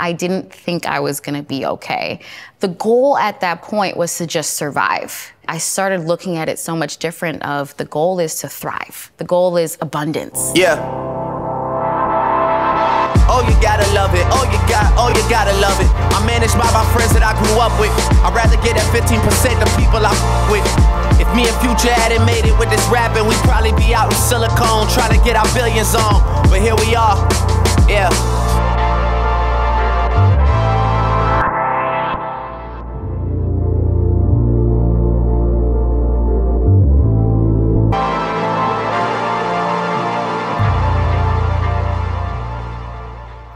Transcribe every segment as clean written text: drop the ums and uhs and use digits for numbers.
I didn't think I was gonna be okay. The goal at that point was to just survive. I started looking at it so much different of the goal is to thrive. The goal is abundance. Yeah. Oh, you gotta love it. Oh, you gotta love it. I'm managed by my friends that I grew up with. I'd rather get that 15% the people I with. If me and Future hadn't made it with this rapping, we'd probably be out in Silicon trying to get our billions on. But here we are. Yeah.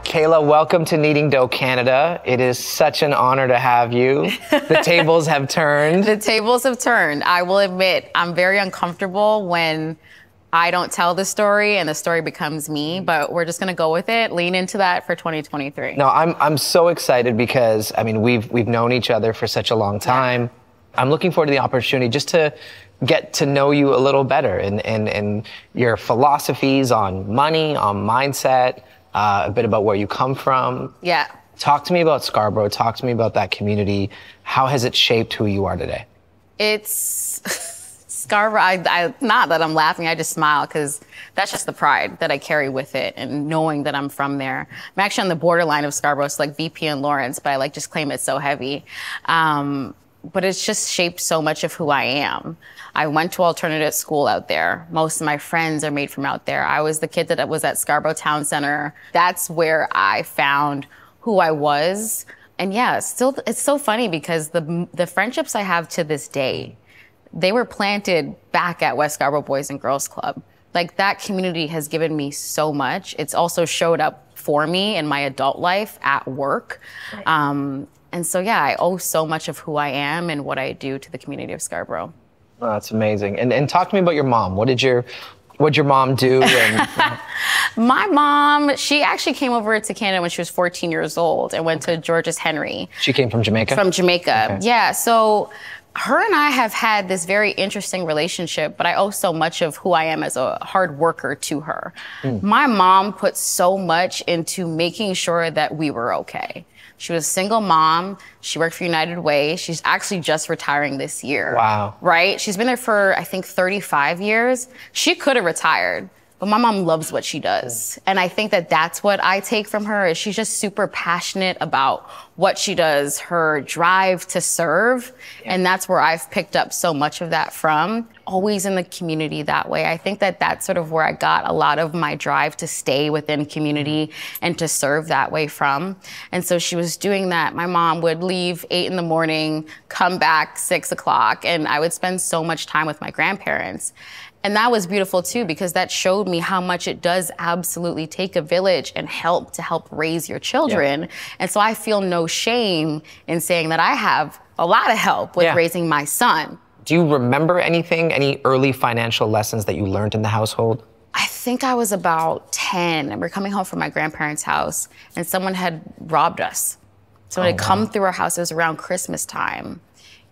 Kayla, welcome to Kneading Dough Canada. It is such an honor to have you. The tables have turned. The tables have turned. I will admit, I'm very uncomfortable when I don't tell the story and the story becomes me, but we're just gonna go with it, lean into that for 2023. No, I'm so excited because, I mean, we've known each other for such a long time. Yeah. I'm looking forward to the opportunity just to get to know you a little better and your philosophies on money, on mindset, a bit about where you come from. Yeah. Talk to me about Scarborough. Talk to me about that community. How has it shaped who you are today? It's Scarborough. Not that I'm laughing. I just smile because that's just the pride that I carry with it and knowing that I'm from there. I'm actually on the borderline of Scarborough, so like VP and Lawrence, but I like just claim it so heavy. But it's just shaped so much of who I am. I went to alternative school out there. Most of my friends are made from out there. I was the kid that was at Scarborough Town Center. That's where I found who I was. And yeah, still, it's so funny because the friendships I have to this day, they were planted back at West Scarborough Boys and Girls Club. Like that community has given me so much. It's also showed up for me in my adult life at work. Right. And so yeah, I owe so much of who I am and what I do to the community of Scarborough. Oh, that's amazing. And talk to me about your mom. What'd your mom do? And My mom, she actually came over to Canada when she was 14 years old and went to Georges Henry. She came from Jamaica? From Jamaica, okay. Yeah. So her and I have had this very interesting relationship, but I owe so much of who I am as a hard worker to her. My mom put so much into making sure that we were okay. She was a single mom. She worked for United Way. She's actually just retiring this year. Wow. Right? She's been there for, I think, 35 years. She could have retired, but my mom loves what she does. And I think that that's what I take from her is she's just super passionate about what she does, her drive to serve. Yeah. And that's where I've picked up so much of that from. Always in the community that way. I think that that's sort of where I got a lot of my drive to stay within community and to serve that way from. And so she was doing that. My mom would leave 8 in the morning, come back 6 o'clock, and I would spend so much time with my grandparents. And that was beautiful too, because that showed me how much it does absolutely take a village and help to help raise your children. Yeah. And so I feel no shame in saying that I have a lot of help with raising my son. Do you remember anything, any early financial lessons that you learned in the household? I think I was about 10 and we're coming home from my grandparents' house and someone had robbed us. Someone had come through our house. It was around Christmas time.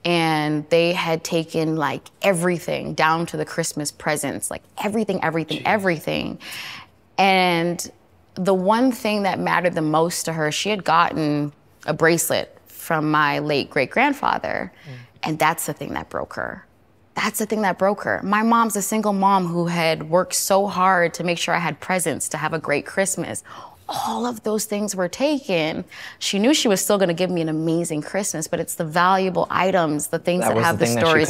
And they had taken like everything down to the Christmas presents, like everything. And the one thing that mattered the most to her, she had gotten a bracelet from my late great-grandfather. And that's the thing that broke her. That's the thing that broke her. My mom's a single mom who had worked so hard to make sure I had presents, to have a great Christmas. All of those things were taken. She knew she was still gonna give me an amazing Christmas, but it's the valuable items, the things that have the stories.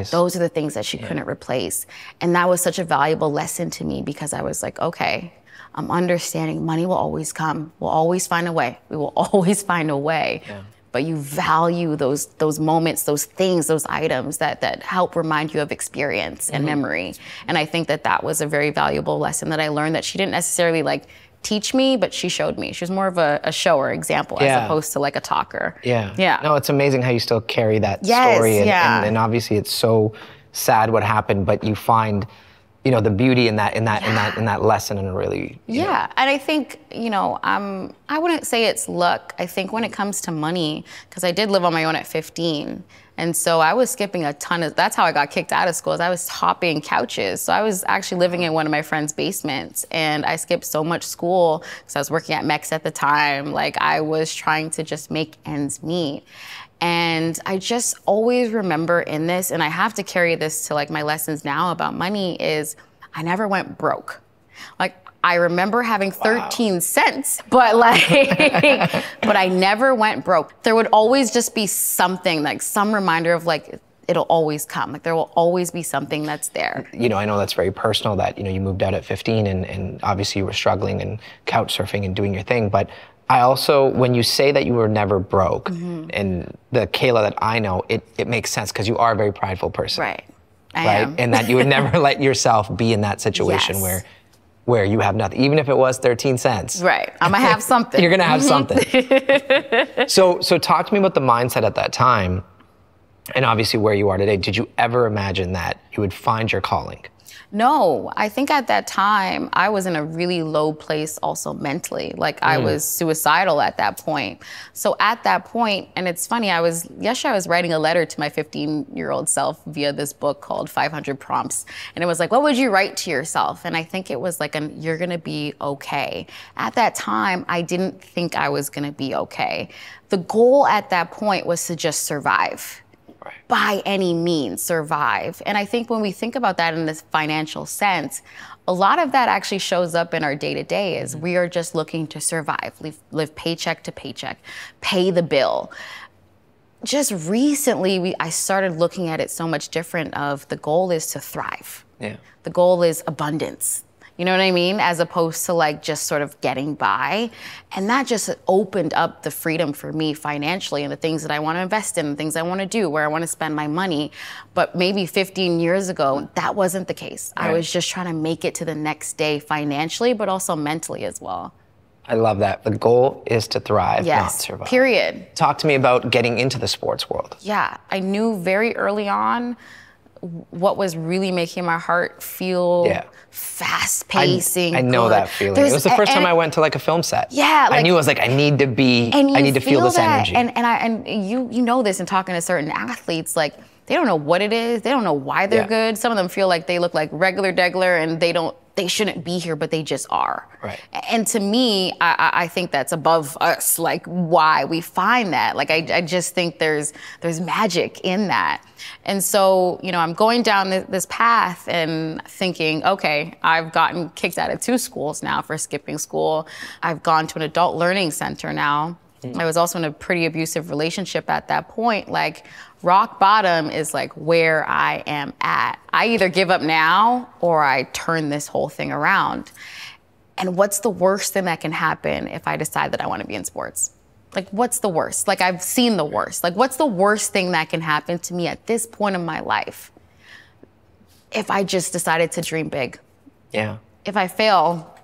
Those are the things that she couldn't replace. And that was such a valuable lesson to me because I was like, okay, I'm understanding money will always come. We'll always find a way. We will always find a way. Yeah. But you value those moments, those things, those items that help remind you of experience and memory. And I think that that was a very valuable lesson that I learned that she didn't necessarily like teach me, but she showed me. She was more of a shower example as opposed to like a talker. Yeah. No, it's amazing how you still carry that story. And obviously it's so sad what happened, but you find, you know, the beauty in that lesson and really. And I think you know, I wouldn't say it's luck. I think when it comes to money, because I did live on my own at 15. And so I was skipping a ton of, that's how I got kicked out of school, is I was hopping couches. So I was actually living in one of my friend's basements, and I skipped so much school because I was working at Mex at the time. Like, I was trying to just make ends meet. And I just always remember in this, and I have to carry this to like my lessons now about money, is I never went broke. Like, I remember having 13 cents, but like, but I never went broke. There would always just be something, like some reminder of like, it'll always come. Like, there will always be something that's there. You know, I know that's very personal that, you know, you moved out at 15 and obviously you were struggling and couch surfing and doing your thing. But I also, when you say that you were never broke, and the Kayla that I know, it makes sense because you are a very prideful person. Right. I am. And that you would never let yourself be in that situation where you have nothing, even if it was 13 cents. Right, I'm gonna have something. You're gonna have something. So talk to me about the mindset at that time, and obviously where you are today. Did you ever imagine that you would find your calling? No, I think at that time, I was in a really low place also mentally. Like, I was suicidal at that point. So at that point, and it's funny, yesterday I was writing a letter to my 15-year-old self via this book called 500 Prompts. And it was like, what would you write to yourself? And I think it was like, you're gonna be okay. At that time, I didn't think I was gonna be okay. The goal at that point was to just survive. By any means, survive. And I think when we think about that in this financial sense, a lot of that actually shows up in our day-to-day is we are just looking to survive, live paycheck to paycheck, pay the bill. Just recently, I started looking at it so much different of the goal is to thrive. Yeah. The goal is abundance. You know what I mean? As opposed to like just sort of getting by. And that just opened up the freedom for me financially and the things that I want to invest in, the things I want to do, where I want to spend my money. But maybe 15 years ago, that wasn't the case. Right. I was just trying to make it to the next day financially, but also mentally as well. I love that. The goal is to thrive, yes, not survive. Period. Talk to me about getting into the sports world. Yeah, I knew very early on what was really making my heart feel fast pacing. I know that feeling. It was the first time I went to like a film set. Yeah, like, I knew I was like, I need to feel this energy. And you know this in talking to certain athletes, like they don't know what it is, they don't know why they're good. Some of them feel like they look like regular degler and they shouldn't be here, but they just are. Right. And to me, I think that's above us, like why we find that. Like I just think there's magic in that. And so, you know, I'm going down this path and thinking, okay, I've gotten kicked out of 2 schools now for skipping school. I've gone to an adult learning center now. I was also in a pretty abusive relationship at that point. Like, rock bottom is like where I am at. I either give up now or I turn this whole thing around. And what's the worst thing that can happen if I decide that I want to be in sports? Like, what's the worst? Like, I've seen the worst. Like, what's the worst thing that can happen to me at this point in my life if I just decided to dream big? Yeah. If I fail,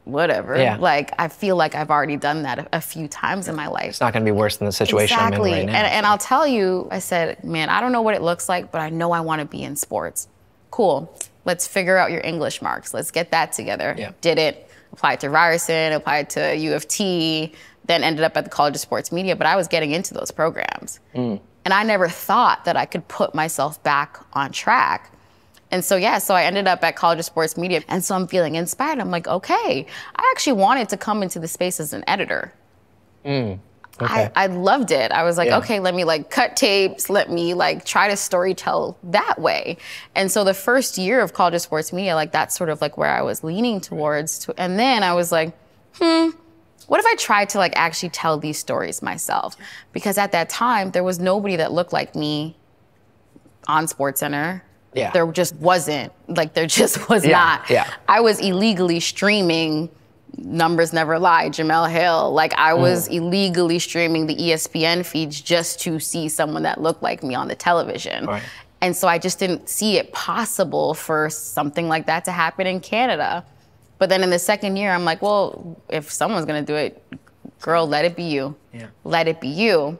whatever. Yeah. Like, I feel like I've already done that a few times in my life. It's not going to be worse than the situation I'm in right now. And I'll tell you, I said, man, I don't know what it looks like, but I know I want to be in sports. Cool. Let's figure out your English marks. Let's get that together. Yeah. Did it. Applied to Ryerson, applied to U of T, then ended up at the College of Sports Media, but I was getting into those programs. And I never thought that I could put myself back on track. And so, so I ended up at College of Sports Media. And so I'm feeling inspired. I'm like, okay, I actually wanted to come into the space as an editor. Okay. I loved it. I was like, okay, let me like cut tapes. Let me like try to storytell that way. And so the first year of College of Sports Media, like that's sort of like where I was leaning towards. And then I was like, what if I tried to like actually tell these stories myself? Because at that time, there was nobody that looked like me on SportsCenter. Yeah. There just wasn't. Like, there just was not. Yeah. I was illegally streaming Numbers Never Lie, Jamel Hill. Like, I was illegally streaming the ESPN feeds just to see someone that looked like me on the television. Right. And so I just didn't see it possible for something like that to happen in Canada. But then in the second year, I'm like, well, if someone's going to do it, girl, let it be you. Yeah. Let it be you.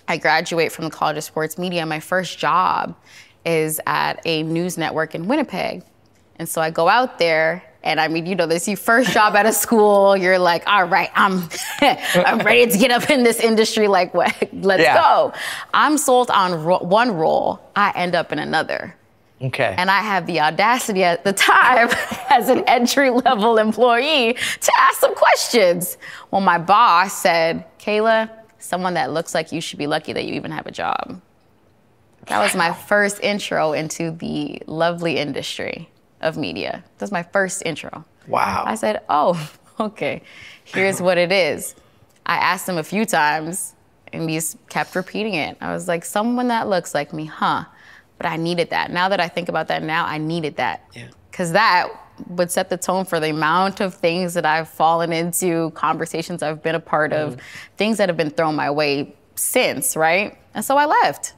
I graduate from the College of Sports Media. My first job is at a news network in Winnipeg. And so I go out there And I mean, you know, this is your first job out of school. You're like, all right, I'm ready to get up in this industry. Like, what? Let's go. I'm sold on one role. I end up in another. Okay. And I have the audacity at the time as an entry-level employee to ask some questions. Well, my boss said, Kayla, someone that looks like you should be lucky that you even have a job. That was my first intro into the lovely industry of media. That was my first intro. Wow. I said, oh, okay, here's what it is. I asked him a few times and he kept repeating it. I was like, someone that looks like me, huh? But I needed that. Now that I think about that now, I needed that. Because that would set the tone for the amount of things that I've fallen into, conversations I've been a part of, things that have been thrown my way since, right? And so I left.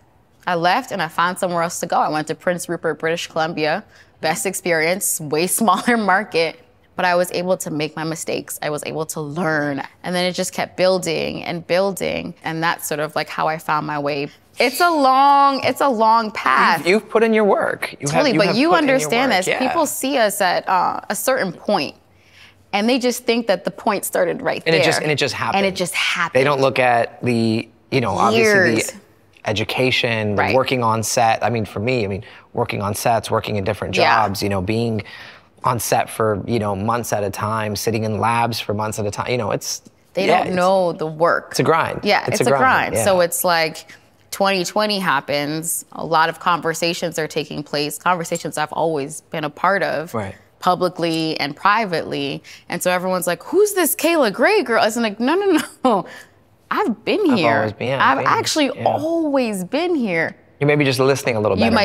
I left and I found somewhere else to go. I went to Prince Rupert, British Columbia. Best experience, way smaller market. But I was able to make my mistakes. I was able to learn. And then it just kept building and building. And that's sort of like how I found my way. It's a long path. You've put in your work. But you understand this. Yeah. People see us at a certain point, and they just think that the point started right there. And it just happened. And it just happened. They don't look at the, obviously the education, the working on set. I mean, for me, working on sets, working in different jobs, being on set for, months at a time, sitting in labs for months at a time, They don't know the work. It's a grind. Yeah, it's a grind. Yeah. So it's like 2020 happens, a lot of conversations are taking place, conversations I've always been a part of, publicly and privately. And so everyone's like, who's this Kayla Grey girl? It's like, no. I've been here. I've actually always been here. You may be just listening a little better now.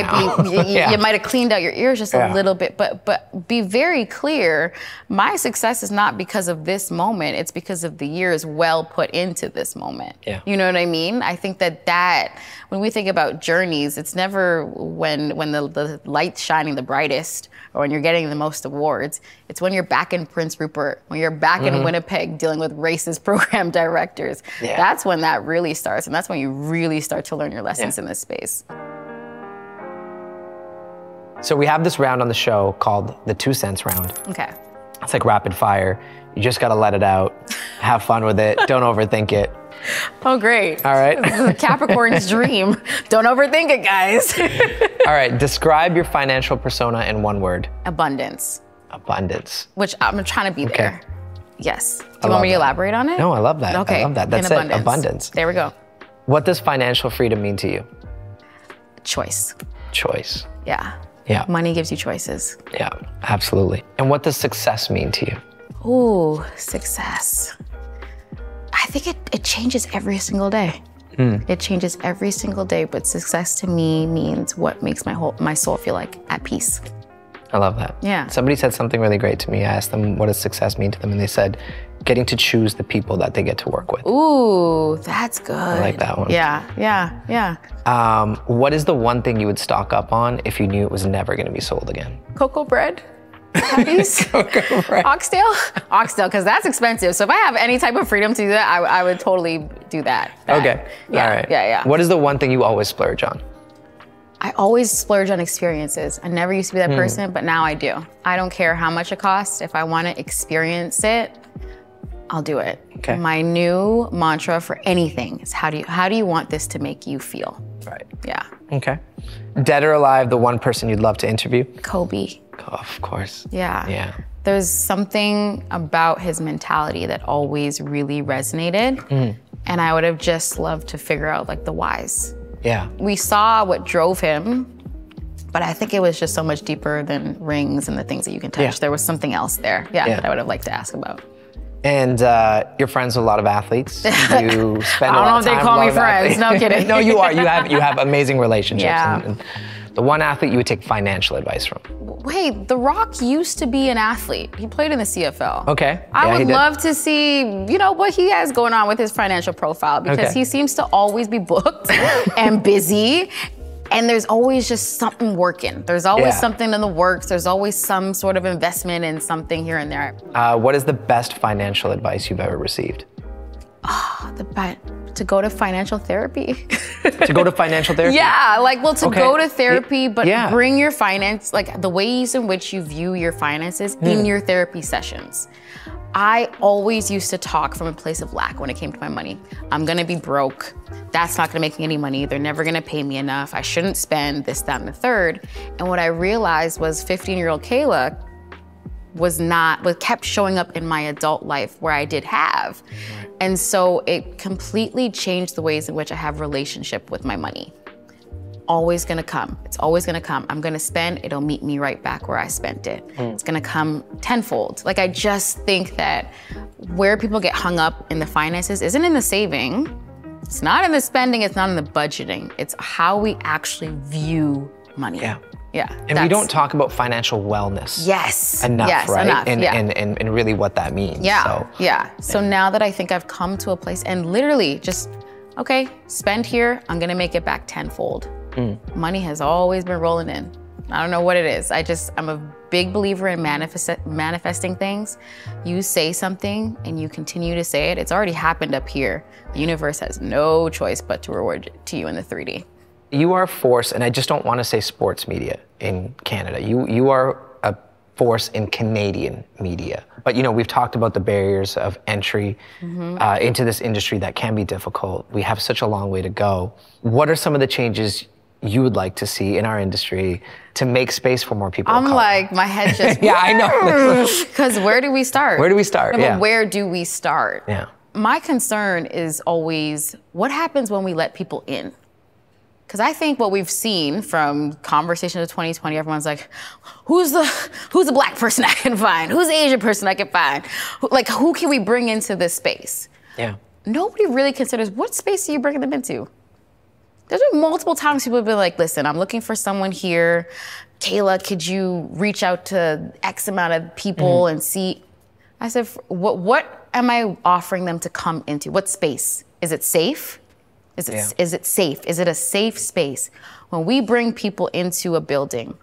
You might have cleaned out your ears just a little bit, but be very clear, my success is not because of this moment, it's because of the years well put into this moment. Yeah. You know what I mean? I think that when we think about journeys, it's never when the light's shining the brightest or when you're getting the most awards. It's when you're back in Prince Rupert, when you're back in Winnipeg dealing with racist program directors. Yeah. That's when that really starts, and that's when you really start to learn your lessons in this space. So we have this round on the show called the 2 cents round. Okay. It's like rapid fire. You just gotta let it out, have fun with it, don't overthink it. Oh, great. All right. This is a Capricorn's dream. Don't overthink it, guys. All right, describe your financial persona in one word. Abundance. Abundance. Which I'm trying to be there. Yes. Do you want me to elaborate on it? No, I love that. Okay. I love that. That's it, abundance. There we go. What does financial freedom mean to you? Choice. Choice. Yeah. Yeah. Money gives you choices. Yeah, absolutely. And what does success mean to you? Ooh, success. I think it changes every single day. It changes every single day, but success to me means what makes my soul feel like at peace. I love that. Yeah. Somebody said something really great to me. I asked them, what does success mean to them? And they said, getting to choose the people that they get to work with. Ooh, that's good. I like that one. Yeah. What is the one thing you would stock up on if you knew it was never going to be sold again? Cocoa bread. Patties. Cocoa bread. Oxtail, because that's expensive. So if I have any type of freedom to do that, I would totally do that. Okay. Yeah. All right. Yeah. What is the one thing you always splurge on? I always splurge on experiences. I never used to be that person, but now I do. I don't care how much it costs. If I want to experience it, I'll do it. Okay. My new mantra for anything is how do you want this to make you feel? Right. Yeah. Okay. Dead or alive, the one person you'd love to interview? Kobe. Oh, of course. Yeah. Yeah. There's something about his mentality that always really resonated. And I would have just loved to figure out like the whys. Yeah. We saw what drove him, but I think it was just so much deeper than rings and the things that you can touch. Yeah. There was something else there, that I would have liked to ask about. And you're friends with a lot of athleits. You spend a lot of time. I don't know if they call me friends. No kidding. No, you are. You have amazing relationships. Yeah. And the one athlete you would take financial advice from. Wait, The Rock used to be an athlete. He played in the CFL. Okay. I would love to see, what he has going on with his financial profile because he seems to always be booked and busy. And there's always just something working. There's always something in the works. There's always some sort of investment in something here and there. What is the best financial advice you've ever received? To go to financial therapy. To go to financial therapy? Yeah, like, well, to go to therapy, but bring your finance, like the ways in which you view your finances in your therapy sessions. I always used to talk from a place of lack when it came to my money. I'm gonna be broke. That's not gonna make me any money. They're never gonna pay me enough. I shouldn't spend this, that, and the third. And what I realized was 15-year-old Kayla kept showing up in my adult life where I did have. And so it completely changed the ways in which I have relationship with my money. Always gonna come. It's always gonna come. I'm gonna spend, it'll meet me right back where I spent it. It's gonna come tenfold. Like, I just think that where people get hung up in the finances isn't in the saving, it's not in the spending, it's not in the budgeting. It's how we actually view money. Yeah. And we don't talk about financial wellness enough, right? Enough, and really what that means. So now that I think I've come to a place and literally just, okay, spend here, I'm gonna make it back tenfold. Money has always been rolling in. I don't know what it is. I'm a big believer in manifesting things. You say something and you continue to say it, it's already happened up here. The universe has no choice but to reward it to you in the 3D. You are a force, and I just don't want to say sports media in Canada. You are a force in Canadian media. But we've talked about the barriers of entry into this industry that can be difficult. We have such a long way to go. What are some of the changes you would like to see in our industry to make space for more people? I'm like, my head just yeah, I know. Because where do we start? Where do we start? No, but where do we start? Yeah. My concern is always what happens when we let people in? Because I think what we've seen from conversation of 2020, everyone's like, who's the black person I can find? Who's the Asian person I can find? Who can we bring into this space? Yeah. Nobody really considers, what space are you bringing them into? There's been multiple times people have been like, listen, I'm looking for someone here. Kayla, could you reach out to X amount of people and see? I said, what am I offering them to come into? What space? Is it safe? Is it safe? Is it a safe space? When we bring people into a building,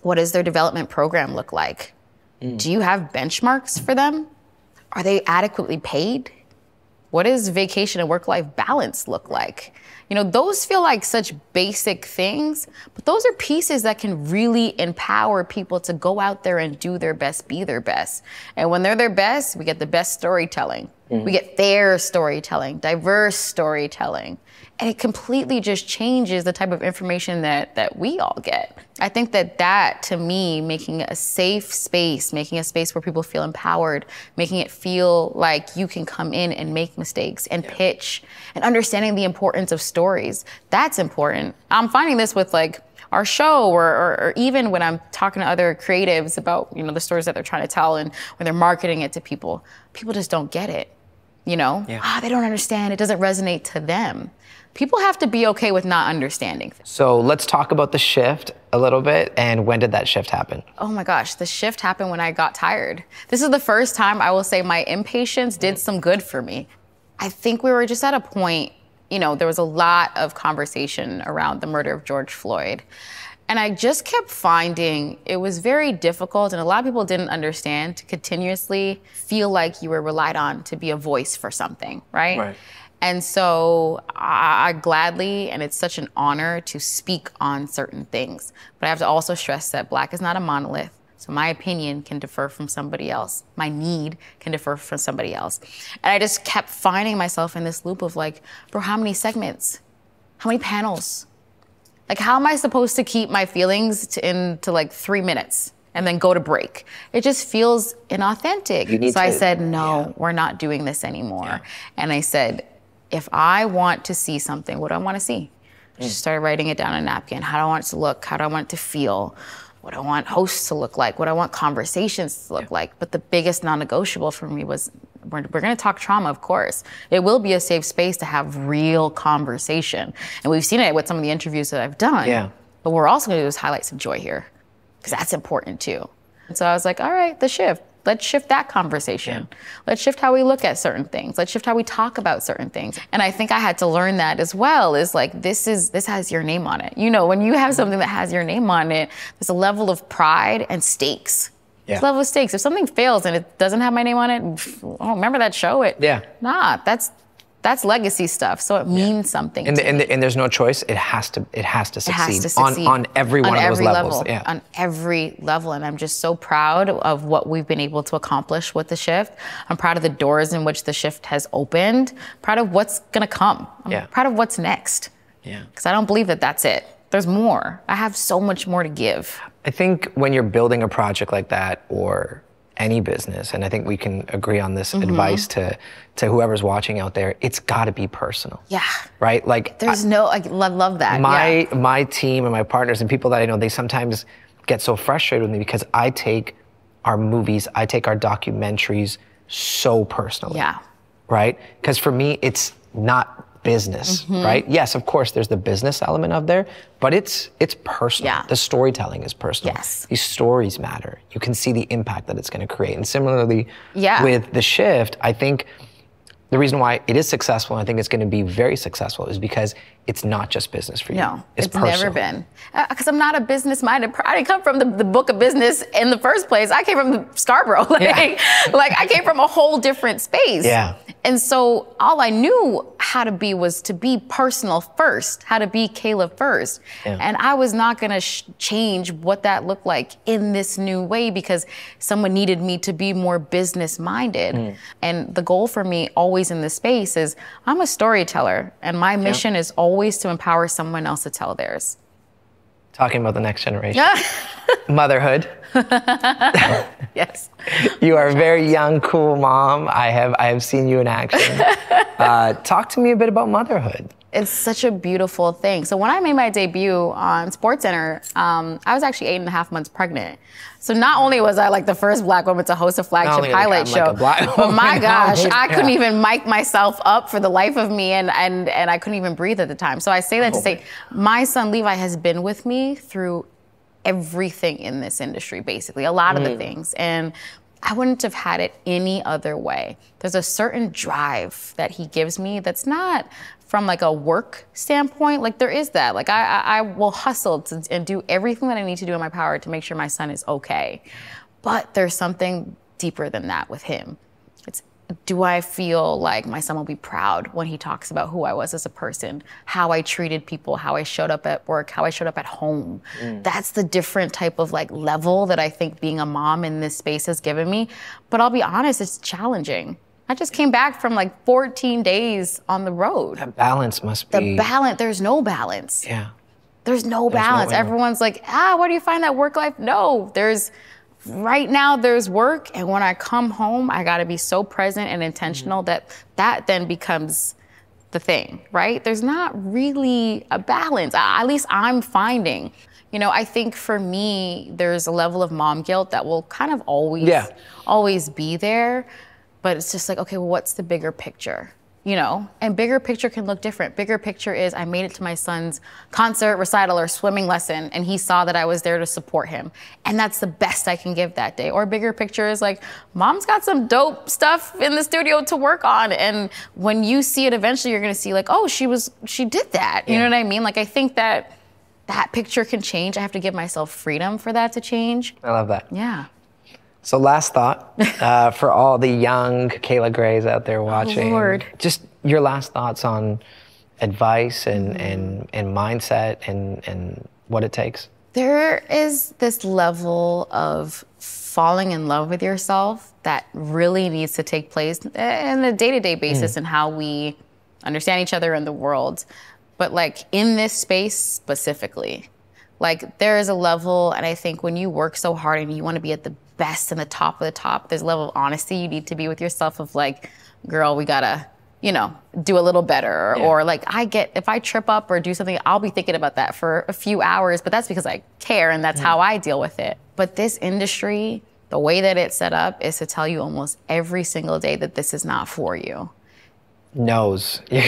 what does their development program look like? Do you have benchmarks for them? Are they adequately paid? What does vacation and work-life balance look like? Those feel like such basic things, but those are pieces that can really empower people to go out there and do their best, be their best. And when they're their best, we get the best storytelling. We get fair storytelling, diverse storytelling. And it completely just changes the type of information that we all get. I think that to me, making a safe space, making a space where people feel empowered, making it feel like you can come in and make mistakes and pitch, and understanding the importance of stories, that's important. I'm finding this with our show or even when I'm talking to other creatives about, the stories that they're trying to tell and when they're marketing it to people just don't get it. They don't understand. It doesn't resonate to them. People have to be okay with not understanding. So let's talk about the shift a little bit. And when did that shift happen? Oh my gosh, the shift happened when I got tired. This is the first time I will say my impatience did some good for me. I think we were just at a point, there was a lot of conversation around the murder of George Floyd. And I just kept finding it was very difficult, and a lot of people didn't understand, to continuously feel like you were relied on to be a voice for something, right? And so I gladly, and it's such an honor to speak on certain things. But I have to also stress that Black is not a monolith. So my opinion can differ from somebody else. My need can differ from somebody else. And I just kept finding myself in this loop of bro, how many segments? How many panels? How am I supposed to keep my feelings into 3 minutes and then go to break? It just feels inauthentic. So I said, no, we're not doing this anymore. And I said, if I want to see something, what do I want to see? I just started writing it down on a napkin. How do I want it to look? How do I want it to feel? What do I want hosts to look like? What do I want conversations to look like? But the biggest non-negotiable for me was, we're going to talk trauma, of course. It will be a safe space to have real conversation. And we've seen it with some of the interviews that I've done. But what we're also going to do is highlight some joy here, because that's important too. And so I was like, all right, the shift. Let's shift that conversation. Let's shift how we look at certain things. Let's shift how we talk about certain things. And I think I had to learn that as well, is this has your name on it. When you have something that has your name on it, there's a level of pride and stakes. It's a level of stakes. If something fails and it doesn't have my name on it, oh, remember that show? Nah, that's That's legacy stuff, so it means something. And, to me. and there's no choice. It has to succeed. It has to succeed on every one of those levels. level, Yeah. on every level. And I'm just so proud of what we've been able to accomplish with the shift. I'm proud of the doors in which the shift has opened. Proud of what's gonna come. I'm proud of what's next. Yeah. Because I don't believe that that's it. There's more. I have so much more to give. I think when you're building a project like that, or any business, and I think we can agree on this advice to whoever's watching out there, it's got to be personal. Yeah. Right? Like, There's I love that. My team and my partners and people that I know, they sometimes get so frustrated with me because I take our movies, I take our documentaries so personally. Yeah. Right? Because for me, it's not business, right? Yes, of course, there's the business element of there, but it's personal. Yeah. The storytelling is personal. Yes. These stories matter. You can see the impact that it's going to create. And similarly, Yeah. with the shift, I think the reason why it is successful, and I think it's going to be very successful, is because it's not just business for you. No, it's personal. never been. Because I'm not a business-minded. I didn't come from the book of business in the first place. I came from Scarborough. Like I came from a whole different space. Yeah. And so all I knew how to be was to be personal first, how to be Kayla first. Yeah. And I was not going to change what that looked like in this new way because someone needed me to be more business-minded. And the goal for me always in this space is I'm a storyteller, and my mission is always to empower someone else to tell theirs. Talking about the next generation. Motherhood. Yes. You are a very young, cool mom. I have seen you in action. Talk to me a bit about motherhood. It's such a beautiful thing. So when I made my debut on SportsCenter, I was actually 8.5 months pregnant. So not only was I like the first Black woman to host a flagship highlight show, but my gosh, I couldn't even mic myself up for the life of me, and I couldn't even breathe at the time. So I say that to say, my son Levi has been with me through everything in this industry, basically, a lot of the things. And I wouldn't have had it any other way. There's a certain drive that he gives me that's not from like a work standpoint. Like there is that. Like I will hustle and do everything that I need to do in my power to make sure my son is okay. But there's something deeper than that with him. Do I feel like my son will be proud when he talks about who I was as a person, how I treated people, how I showed up at work, how I showed up at home? That's the different type of like level that I think being a mom in this space has given me. But I'll be honest, it's challenging. I just came back from like 14 days on the road. That balance must be... The balance, there's no balance. Yeah. There's no balance. Everyone's like, where do you find that work life? No, right now there's work, and when I come home, I gotta be so present and intentional that then becomes the thing, right? There's not really a balance, at least I'm finding. You know, I think for me, there's a level of mom guilt that will kind of always be there, but it's just like, okay, well, what's the bigger picture? You know, and bigger picture can look different. Bigger picture is I made it to my son's concert, recital, or swimming lesson, and he saw that I was there to support him. And that's the best I can give that day. Or bigger picture is like, mom's got some dope stuff in the studio to work on. And when you see it eventually, you're gonna see like, oh, she did that. You know what I mean? Like, I think that picture can change. I have to give myself freedom for that to change. I love that. Yeah. So last thought for all the young Kayla Greys out there watching. Oh, Lord. Just your last thoughts on advice and mindset and what it takes. There is this level of falling in love with yourself that really needs to take place in a day-to-day basis in how we understand each other in the world. But like in this space specifically, like there is a level, and I think when you work so hard and you want to be at the best and the top of the top, there's a level of honesty you need to be with yourself of like, girl, we gotta, do a little better. Or like if I trip up or do something, I'll be thinking about that for a few hours, but that's because I care and that's how I deal with it. But this industry, the way that it's set up is to tell you almost every single day that this is not for you. No's. You're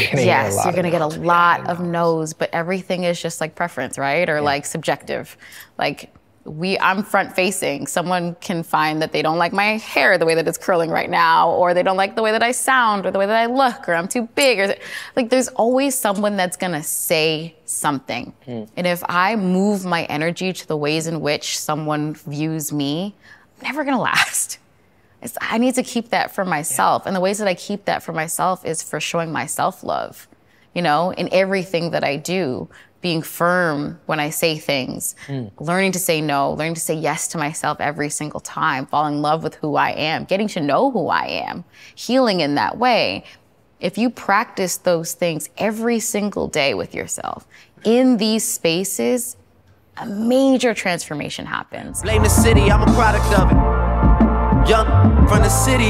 gonna get a lot of no's, but everything is just like preference, right? Or like subjective. Like I'm front facing. Someone can find that they don't like my hair the way that it's curling right now, or they don't like the way that I sound or the way that I look, or I'm too big, or like there's always someone that's gonna say something. And if I move my energy to the ways in which someone views me, I'm never gonna last. I need to keep that for myself. And the ways that I keep that for myself is for showing myself love, you know, in everything that I do, being firm when I say things, learning to say no, learning to say yes to myself every single time, falling in love with who I am, getting to know who I am, healing in that way. If you practice those things every single day with yourself, in these spaces, a major transformation happens. Blame the city, I'm a product of it. Young from the city,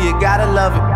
you gotta love it.